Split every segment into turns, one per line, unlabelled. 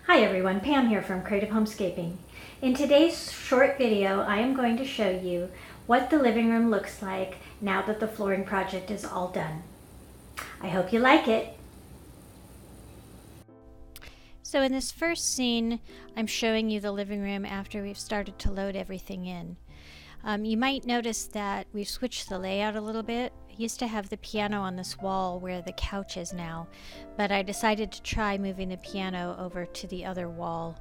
Hi everyone, Pam here from Creative Homescaping. In today's short video, I am going to show you what the living room looks like now that the flooring project is all done. I hope you like it.
So in this first scene, I'm showing you the living room after we've started to load everything in. You might notice that we've switched the layout a little bit. I used to have the piano on this wall where the couch is now, but I decided to try moving the piano over to the other wall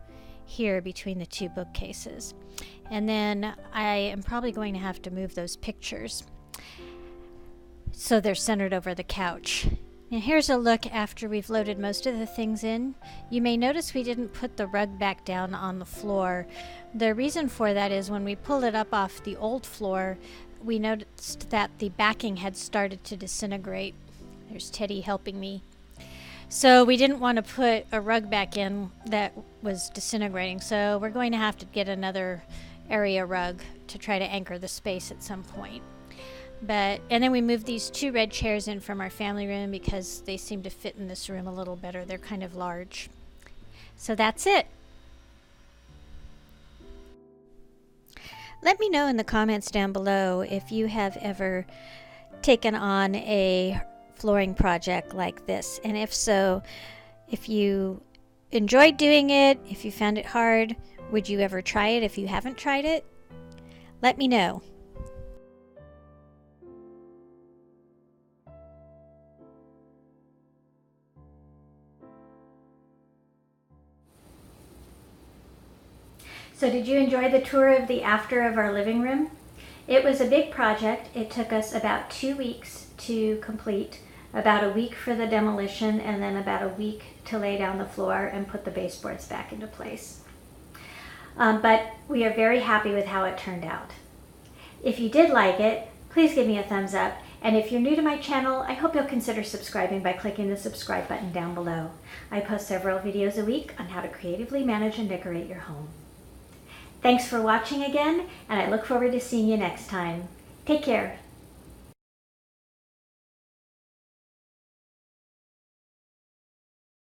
here between the two bookcases. And then I am probably going to have to move those pictures so they're centered over the couch. And here's a look after we've loaded most of the things in. You may notice we didn't put the rug back down on the floor. The reason for that is when we pulled it up off the old floor, we noticed that the backing had started to disintegrate. There's Teddy helping me. So we didn't want to put a rug back in that was disintegrating, so we're going to have to get another area rug to try to anchor the space at some point. And then we moved these two red chairs in from our family room because they seem to fit in this room a little better. They're kind of large. So that's it. Let me know in the comments down below if you have ever taken on a flooring project like this. And if so, if you enjoyed doing it, if you found it hard, would you ever try it if you haven't tried it? Let me know.
So did you enjoy the tour of the after of our living room? It was a big project. It took us about 2 weeks to complete, about a week for the demolition, and then about a week to lay down the floor and put the baseboards back into place. But we are very happy with how it turned out. If you did like it, please give me a thumbs up. And if you're new to my channel, I hope you'll consider subscribing by clicking the subscribe button down below. I post several videos a week on how to creatively manage and decorate your home. Thanks for watching again, and I look forward to seeing you next time. Take care.